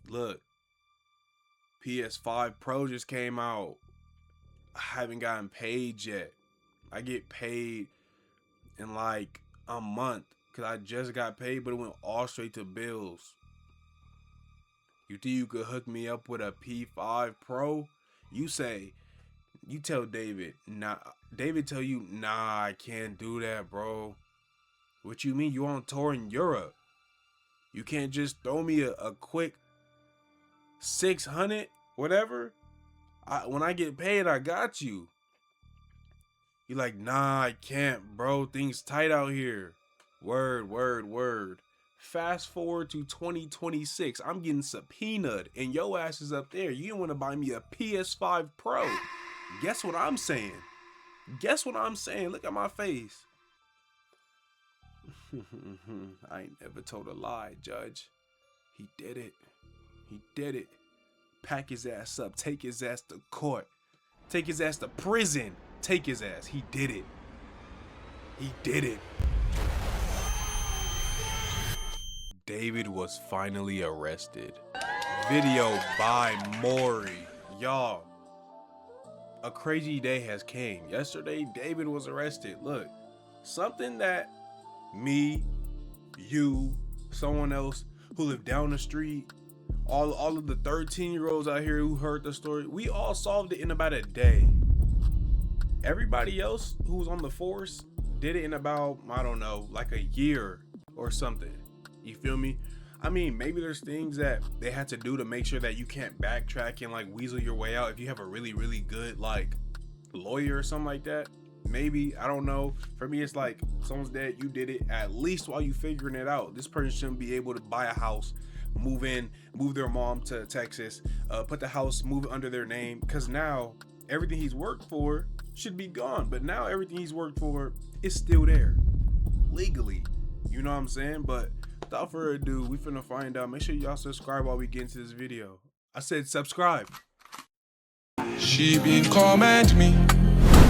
Look, PS5 Pro just came out. I haven't gotten paid yet. I get paid in like a month because I just got paid, but it went all straight to bills. You think you could hook me up with a P5 Pro? You tell David, nah. David tell you, nah, I can't do that, bro. What you mean? You on tour in Europe? You can't just throw me a quick 600, whatever. When I get paid, I got you. You like, nah, I can't, bro. Things tight out here. Word. Fast forward to 2026. I'm getting subpoenaed and your ass is up there. You don't want to buy me a PS5 Pro. Guess what I'm saying? Look at my face. I ain't never told a lie, Judge. He did it. Pack his ass up. Take his ass to court. Take his ass to prison. Take his ass. He did it. David was finally arrested. Video by Maury. Y'all, a crazy day has came. Yesterday, David was arrested. Look, something that me, you, someone else who lived down the street, all of the 13-year-olds out here who heard the story, we all solved it in about a day. Everybody else who was on the force did it in about, I don't know, like a year or something. You feel me? I mean, maybe there's things that they had to do to make sure that you can't backtrack and like weasel your way out if you have a really, really good like lawyer or something like that. Maybe, I don't know. For me, it's like someone's dead, you did it. At least while you figuring it out, this person shouldn't be able to buy a house, move their mom to Texas, put the house, move it under their name, because now everything he's worked for should be gone. But now everything he's worked for is still there legally. You know what I'm saying? But without further ado, we finna find out. Make sure y'all subscribe while we get into this video. I said subscribe. She been command me.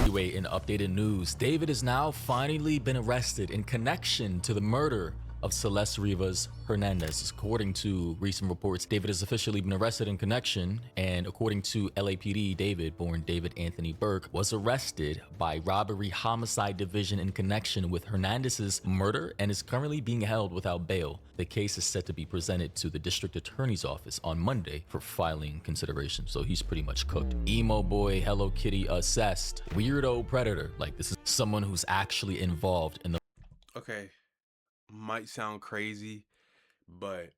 Anyway, in updated news, David has now finally been arrested in connection to the murder of Celeste Rivas Hernandez. According to recent reports, David has officially been arrested in connection, and according to LAPD, David, born David Anthony Burke, was arrested by Robbery Homicide Division in connection with Hernandez's murder and is currently being held without bail. The case is set to be presented to the District Attorney's Office on Monday for filing consideration, so he's pretty much cooked. Emo boy, Hello Kitty assessed. Weirdo predator. Like, this is someone who's actually involved in the... Okay. Might sound crazy, but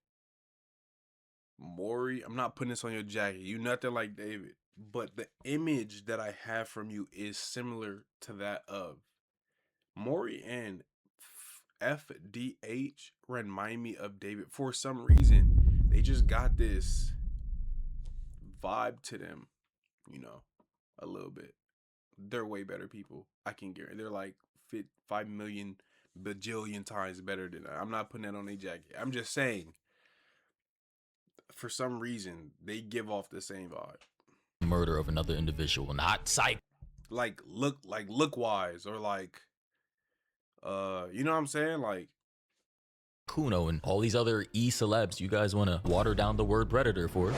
Maury, I'm not putting this on your jacket. You nothing like David, but the image that I have from you is similar to that of Maury, and FDH remind me of David for some reason. They just got this vibe to them, you know, a little bit. They're way better people. I can guarantee. They're like 5 million bajillion times better than that. I'm not putting that on their jacket. I'm just saying, for some reason, they give off the same vibe. Murder of another individual, not psych. Like look wise, or like, you know what I'm saying? Like Kuno and all these other celebs you guys want to water down the word predator for.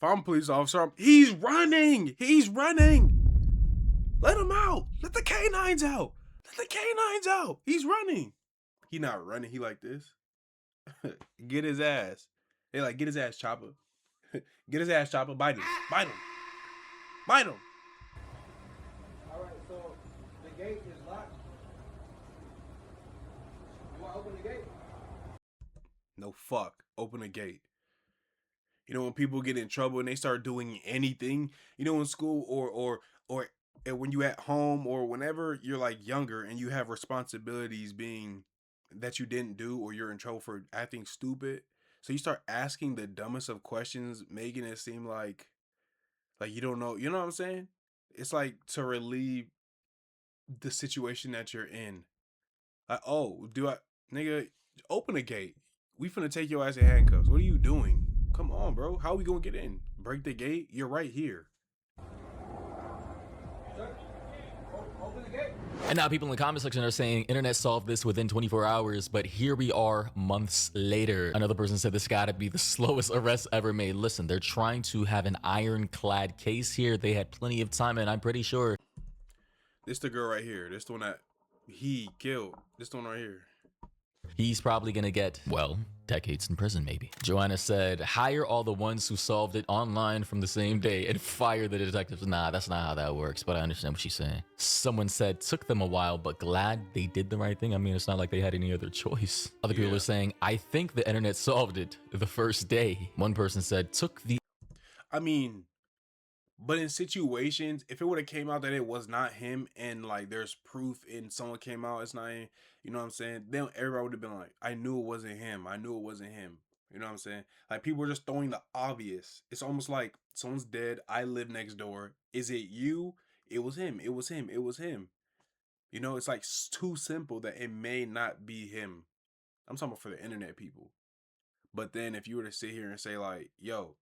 If I'm a police officer, he's running. Let him out. Let the canines out. He's running. He not running. He like this. Get his ass. They like, get his ass, Chopper. Get his ass, Chopper. Bite him. All right, so the gate is locked. You want to open the gate? No, fuck. Open the gate. You know, when people get in trouble and they start doing anything, you know, in school or when you at home or whenever you're like younger and you have responsibilities being that you didn't do, or you're in trouble for acting stupid. So you start asking the dumbest of questions, making it seem like you don't know. You know what I'm saying? It's like to relieve the situation that you're in. Like, oh, nigga, open the gate. We finna take your ass in handcuffs. What are you doing? Come on, bro. How are we gonna get in? Break the gate? You're right here. Sir, open the gate. And now people in the comment section are saying internet solved this within 24 hours, but here we are months later. Another person said this gotta be the slowest arrest ever made. Listen, they're trying to have an ironclad case here. They had plenty of time, and I'm pretty sure This the girl right here. This the one that he killed. This the one right here. he's probably gonna get, well, decades in prison maybe. Joanna said, hire all the ones who solved it online from the same day and fire the detectives. Nah, that's not how that works, but I understand what she's saying. Someone said, took them a while, but glad they did the right thing. I mean, it's not like they had any other choice. Other people are saying, I think the internet solved it the first day. One person said, took the I mean, but in situations, if it would have came out that it was not him, and like there's proof and someone came out it's not him, you know what I'm saying? Then everybody would have been like, I knew it wasn't him. I knew it wasn't him. You know what I'm saying? Like people were just throwing the obvious. It's almost like someone's dead. I live next door. Is it you? It was him. It was him. It was him. You know, it's like too simple that it may not be him. I'm talking about for the internet people. But then if you were to sit here and say like, yo,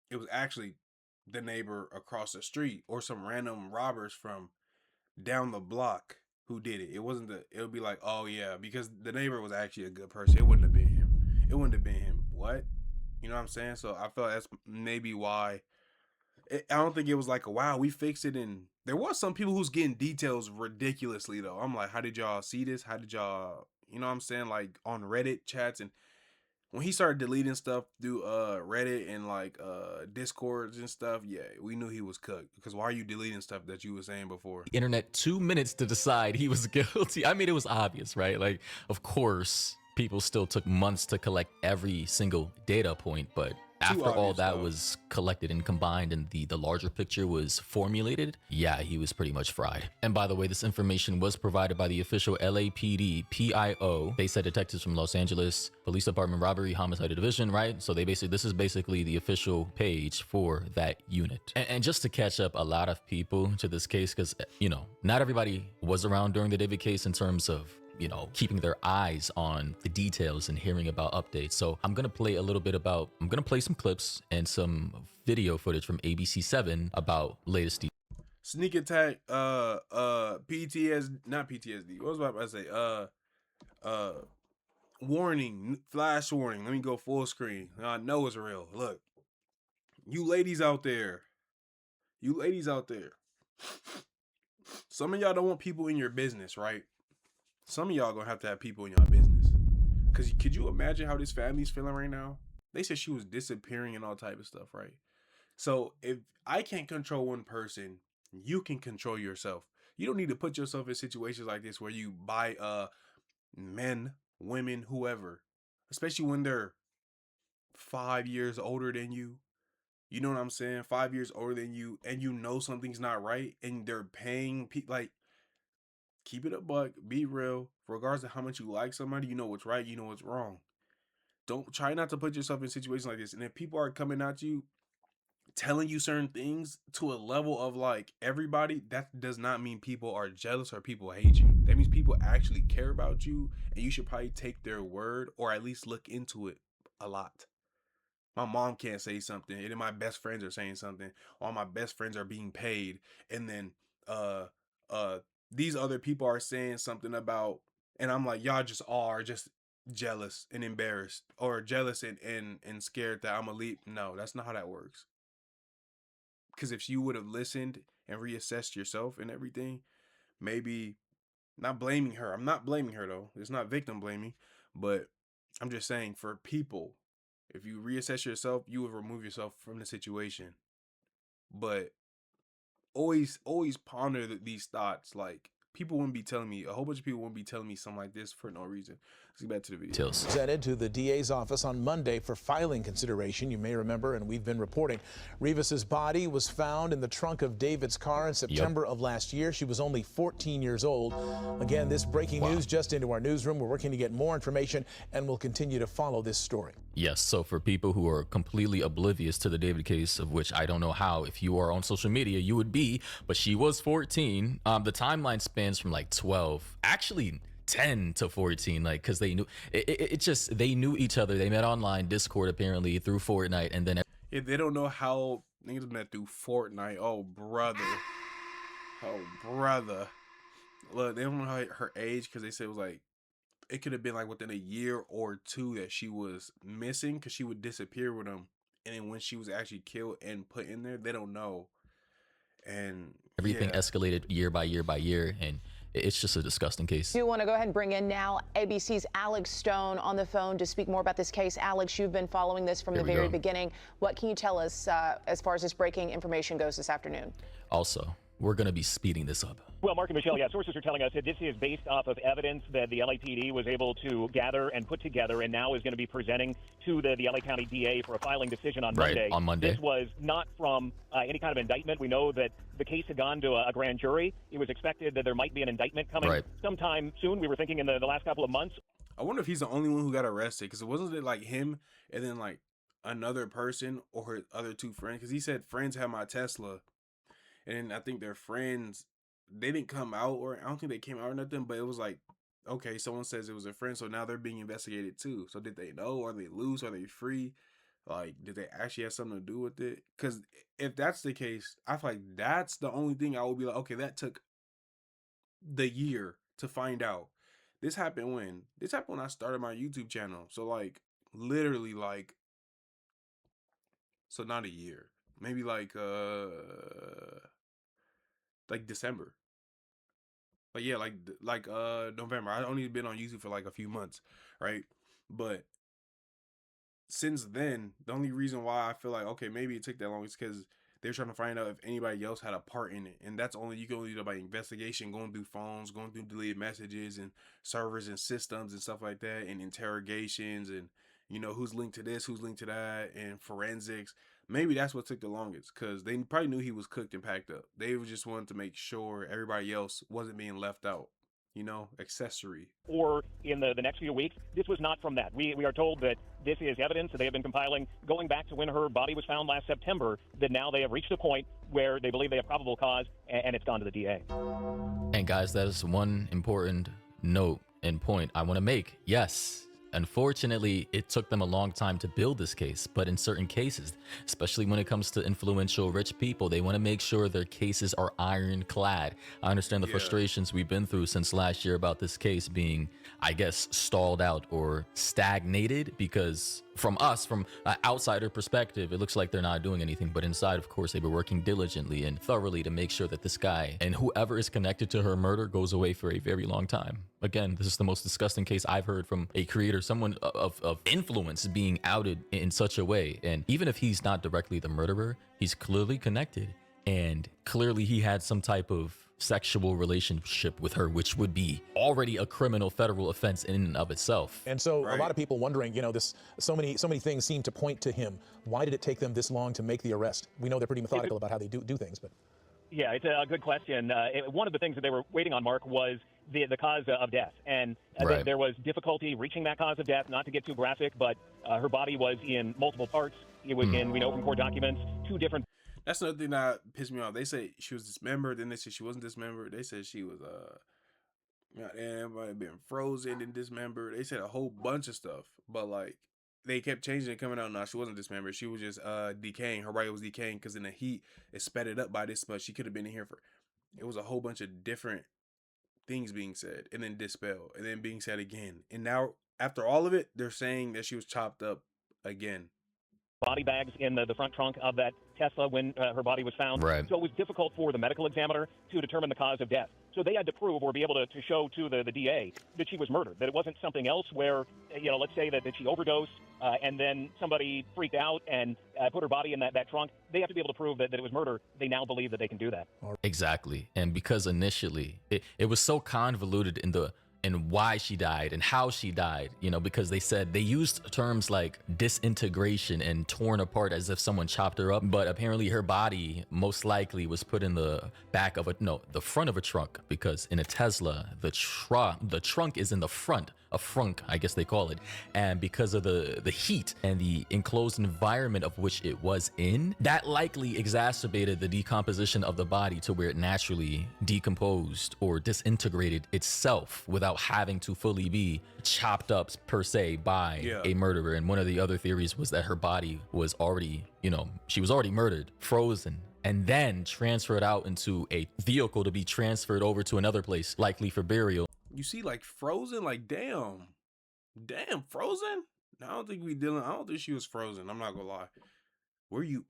it was actually the neighbor across the street or some random robbers from down the block who did it. It wasn't the, it would be like, oh yeah, because the neighbor was actually a good person. It wouldn't have been him. It wouldn't have been him. What? You know what I'm saying? So I feel like that's maybe why. I don't think it was like, wow, we fixed it. And there was some people who's getting details ridiculously though. I'm like, how did y'all see this? How did y'all, you know what I'm saying? Like on Reddit chats, and when he started deleting stuff through Reddit and like Discords and stuff, yeah, we knew he was cooked. Because why are you deleting stuff that you were saying before? internet 2 minutes to decide he was guilty. I mean, it was obvious, right? Like, of course, people still took months to collect every single data point, but after all that was collected and combined and the larger picture was formulated, yeah, he was pretty much fried. And by the way, this information was provided by the official LAPD PIO. They said detectives from Los Angeles Police Department Robbery Homicide Division, right? So they basically, this is basically the official page for that unit. And just to catch up a lot of people to this case, because, you know, not everybody was around during the David case in terms of, you know, keeping their eyes on the details and hearing about updates. So I'm gonna play a little bit about, I'm gonna play some clips and some video footage from ABC7 about latest details. Sneak attack, PTSD, not PTSD. What was I about to say? Warning, flash warning. Let me go full screen. I know it's real. Look, you ladies out there, some of y'all don't want people in your business, right? Some of y'all gonna have to have people in your business. Cause could you imagine how this family's feeling right now? They said she was disappearing and all type of stuff, right? So if I can't control one person, you can control yourself. You don't need to put yourself in situations like this where you buy men, women, whoever, especially when they're 5 years older than you. You know what I'm saying? 5 years older than you, and you know something's not right, and they're paying like. Keep it a buck, be real. Regardless of how much you like somebody, you know what's right, you know what's wrong. Don't try not to put yourself in situations like this. And if people are coming at you, telling you certain things to a level of like everybody, that does not mean people are jealous or people hate you. That means people actually care about you, and you should probably take their word or at least look into it a lot. My mom can't say something, and then my best friends are saying something. All my best friends are being paid, and then these other people are saying something about, and I'm like, y'all just are just jealous and embarrassed, or jealous and scared that I'm gonna leave. No, that's not how that works. Because if you would have listened and reassessed yourself and everything, maybe, not blaming her. I'm not blaming her though. It's not victim blaming, but I'm just saying for people, if you reassess yourself, you would remove yourself from the situation. But always ponder these thoughts. Like, people wouldn't be telling me, a whole bunch of people wouldn't be telling me something like this for no reason. Let's get back to the video. Presented to the DA's office on Monday for filing consideration. You may remember, and we've been reporting, Rivas's body was found in the trunk of David's car in September of last year. She was only 14 years old. Again, this breaking news just into our newsroom. We're working to get more information, and we'll continue to follow this story. Yes, so for people who are completely oblivious to the David case, of which I don't know how, if you are on social media, you would be, but she was 14. The timeline spans from like 12, actually 10 to 14, like, because they knew, it just, they knew each other. They met online, Discord apparently, through Fortnite, and then... If they don't know how niggas met through Fortnite, oh, brother. Oh, brother. Look, they don't know her age because they said it was like, it could have been like within a year or two that she was missing because she would disappear with them. And then when she was actually killed and put in there, they don't know. And Everything yeah. escalated year by year by year, and it's just a disgusting case. Do want to go ahead and bring in now ABC's Alex Stone on the phone to speak more about this case. Alex, you've been following this from the very beginning. What can you tell us as far as this breaking information goes this afternoon? Also, we're going to be speeding this up. Well, Mark and Michelle, yeah, sources are telling us that this is based off of evidence that the LAPD was able to gather and put together and now is going to be presenting to the LA County DA for a filing decision on Monday. Right, on Monday. This was not from any kind of indictment. We know that the case had gone to a grand jury. It was expected that there might be an indictment coming sometime soon. We were thinking in the last couple of months. I wonder if he's the only one who got arrested, because it wasn't it like him and then like another person or her other two friends, because he said friends had my Tesla. And I think their friends, they didn't come out, or I don't think they came out or nothing, but it was like, okay, someone says it was a friend, so now they're being investigated too. So did they know? Are they loose? Are they free? Like, did they actually have something to do with it? Because if that's the case, I feel like that's the only thing I would be like, okay, that took the year to find out. This happened when? This happened when I started my YouTube channel. So like, literally like, so not a year. Maybe like December. But yeah, like November. I only been on YouTube for like a few months, right? But since then, the only reason why I feel like, okay, maybe it took that long is because they're trying to find out if anybody else had a part in it. And that's only, you can only do by investigation, going through phones, going through deleted messages and servers and systems and stuff like that, and interrogations and, you know, who's linked to this, who's linked to that, and forensics. Maybe that's what took the longest, because they probably knew he was cooked and packed up. They just wanted to make sure everybody else wasn't being left out, you know, accessory. Or in the next few weeks, this was not from that. We are told that this is evidence that they have been compiling going back to when her body was found last September, that now they have reached a point where they believe they have probable cause, and it's gone to the DA. And guys, that is one important note and point I want to make. Yes, unfortunately, it took them a long time to build this case, but in certain cases, especially when it comes to influential rich people, they want to make sure their cases are ironclad. I understand the frustrations we've been through since last year about this case being, I guess, stalled out or stagnated, because from us, from an outsider perspective, it looks like they're not doing anything. But inside, of course, they were working diligently and thoroughly to make sure that this guy and whoever is connected to her murder goes away for a very long time. Again, this is the most disgusting case I've heard from a creator, someone of influence being outed in such a way. And even if he's not directly the murderer, he's clearly connected. And clearly he had some type of sexual relationship with her, which would be already a criminal federal offense in and of itself. And so a lot of people wondering, you know, so many things seem to point to him. Why did it take them this long to make the arrest? We know they're pretty methodical about how they do things, but. Yeah, it's a good question. One of the things that they were waiting on, Mark, was the cause of death. And there was difficulty reaching that cause of death, not to get too graphic, but her body was in multiple parts. It was in, we know from court documents, 2 different. That's another thing that pissed me off. They say she was dismembered, then they said she wasn't dismembered. They said she was it might have been frozen and dismembered. They said a whole bunch of stuff, but like they kept changing it, coming out. No, she wasn't dismembered. She was just decaying. Her body was decaying because in the heat it sped it up by this much. She could have been in here for. It was a whole bunch of different things being said, and then dispelled, and then being said again. And now after all of it, they're saying that she was chopped up again. Body bags in the front trunk of that Tesla when her body was found. Right. So it was difficult for the medical examiner to determine the cause of death. So they had to prove or be able to show to the DA that she was murdered, that it wasn't something else where, you know, let's say that she overdosed and then somebody freaked out and put her body in that trunk. They have to be able to prove that it was murder. They now believe that they can do that. Exactly. And because initially it was so convoluted in why she died and how she died, you know, because they said they used terms like disintegration and torn apart as if someone chopped her up. But apparently her body most likely was put in the back of the front of a trunk, because in a Tesla, the trunk is in the front, a frunk, I guess they call it. And because of the heat and the enclosed environment of which it was in, that likely exacerbated the decomposition of the body to where it naturally decomposed or disintegrated itself without having to fully be chopped up per se by a murderer. And one of the other theories was that her body was already, you know, she was already murdered, frozen, and then transfer it out into a vehicle to be transferred over to another place, likely for burial. You see, like frozen, like damn, frozen. No, I don't think I don't think she was frozen. I'm not gonna lie. Were you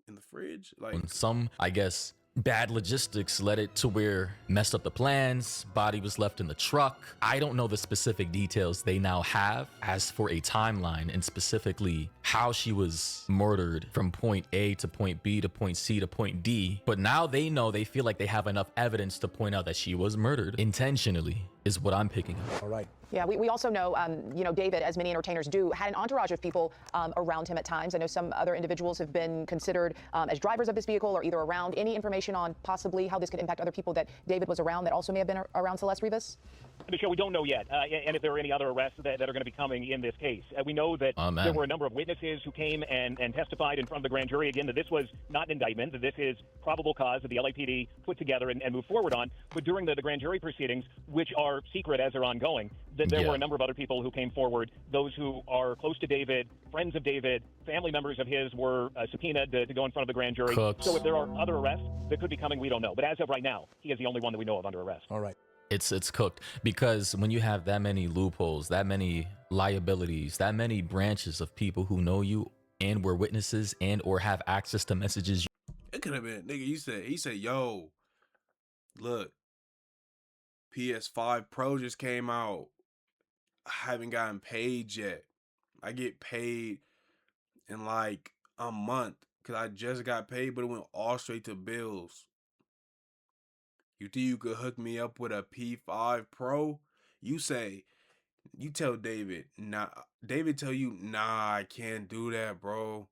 in the fridge? Like Some, I guess, bad logistics led it to where messed up the plans. Body was left in the truck. I don't know the specific details they now have as for a timeline and specifically how she was murdered from point A to point B to point C to point D. But now they know, they feel like they have enough evidence to point out that she was murdered intentionally, is what I'm picking up. All right. Yeah, we also know, David, as many entertainers do, had an entourage of people around him at times. I know some other individuals have been considered as drivers of this vehicle or either around. Any information on possibly how this could impact other people that David was around that also may have been around Celeste Rivas? Michelle, we don't know yet, and if there are any other arrests that are going to be coming in this case. We know that there were a number of witnesses who came and testified in front of the grand jury, again, that this was not an indictment, that this is probable cause that the LAPD put together and moved forward on. But during the grand jury proceedings, which are secret as they're ongoing, there were a number of other people who came forward. Those who are close to David, friends of David, family members of his were subpoenaed to go in front of the grand jury. So if there are other arrests that could be coming, we don't know. But as of right now, he is the only one that we know of under arrest. All right. It's cooked, because when you have that many loopholes, that many liabilities, that many branches of people who know you and were witnesses and or have access to messages. it could have been, nigga. He said, yo, look, PS5 Pro just came out. I haven't gotten paid yet. I get paid in like a month because I just got paid, but it went all straight to bills. You think you could hook me up with a P5 Pro? You tell David, nah. David tell you, nah, I can't do that, bro.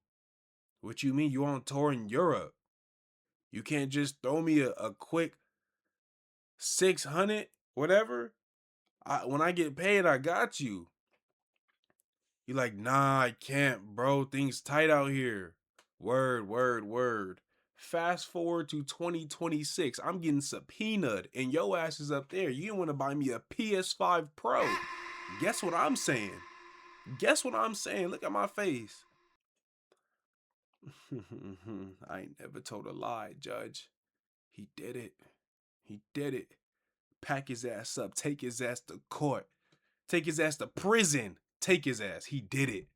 What you mean? You on tour in Europe? You can't just throw me a quick 600, whatever. When I get paid, I got you. You like, nah, I can't, bro. Things tight out here. Word. Fast forward to 2026. I'm getting subpoenaed and your ass is up there. You didn't want to buy me a PS5 Pro. Guess what I'm saying? Look at my face. I ain't never told a lie, Judge. He did it. Pack his ass up. Take his ass to court. Take his ass to prison. Take his ass. He did it.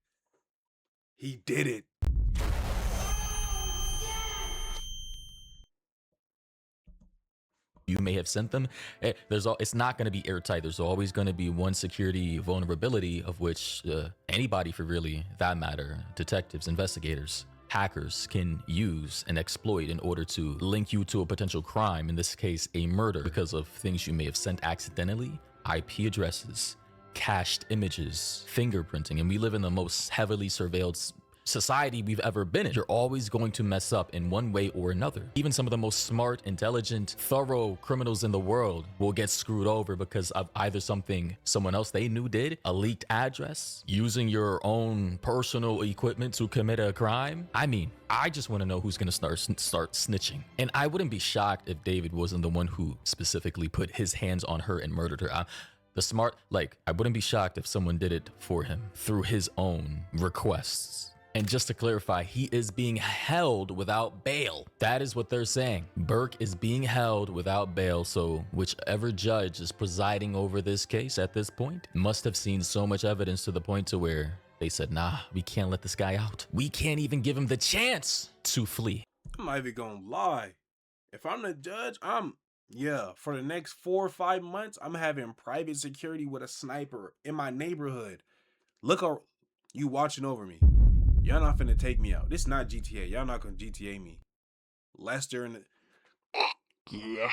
You may have sent them. It's not going to be airtight. There's always going to be one security vulnerability of which anybody, for really that matter, detectives, investigators, hackers can use and exploit in order to link you to a potential crime, in this case a murder, because of things you may have sent accidentally, IP addresses, cached images, fingerprinting. And we live in the most heavily surveilled society we've ever been in. You're always going to mess up in one way or another. Even some of the most smart, intelligent, thorough criminals in the world will get screwed over because of either something someone else they knew did, a leaked address, using your own personal equipment to commit a crime. I mean, I just want to know who's going to start snitching. And I wouldn't be shocked if David wasn't the one who specifically put his hands on her and murdered her. I wouldn't be shocked if someone did it for him through his own requests. And just to clarify, he is being held without bail. That is what they're saying. Burke is being held without bail. So whichever judge is presiding over this case at this point must have seen so much evidence to the point to where they said, nah, we can't let this guy out. We can't even give him the chance to flee. I'm not even gonna lie. If I'm the judge, for the next 4 or 5 months, I'm having private security with a sniper in my neighborhood. Look, you watching over me. Y'all not finna take me out. This is not GTA. Y'all not gonna GTA me. Lester and Yeah.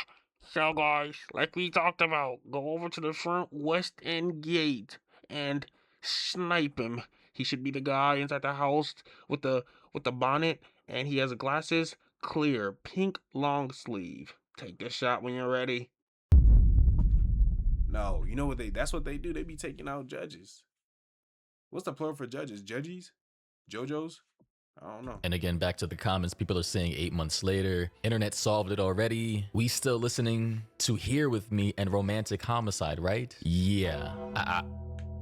So guys, like we talked about, go over to the front west end gate and snipe him. He should be the guy inside the house with the bonnet, and he has glasses, clear, pink long sleeve. Take the shot when you're ready. No, you know what that's what they do. They be taking out judges. What's the plural for judges? Judges? JoJo's? I don't know. And again, back to the comments, people are saying 8 months later, internet solved it already. We still listening to Here With Me and Romantic Homicide, right? Yeah.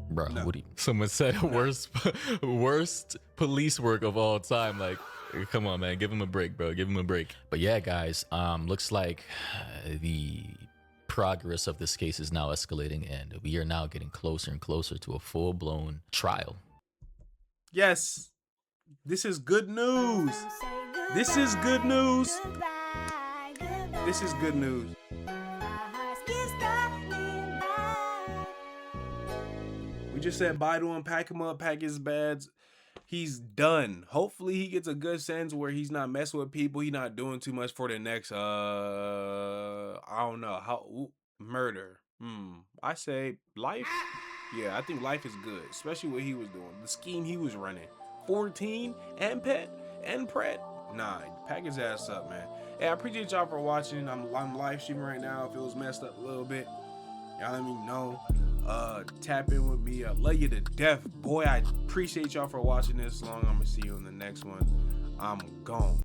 Bro, No. what do you, someone said worst police work of all time. Like, come on, man, give him a break, bro. Give him a break. But yeah, guys, looks like the progress of this case is now escalating, and we are now getting closer and closer to a full-blown trial. Yes, this is good news. This is good news. This is good news. We just said bye to him, pack him up, pack his bags. He's done. Hopefully he gets a good sense where he's not messing with people. He's not doing too much for the next, I don't know, murder. I say life. Yeah, I think life is good, especially what he was doing. The scheme he was running. 14 and pet and pret. Nah, pack his ass up, man. Hey, I appreciate y'all for watching. I'm live streaming right now. If it was messed up a little bit, y'all let me know. Tap in with me. I love you to death, boy. I appreciate y'all for watching this long. I'm gonna see you in the next one. I'm gone.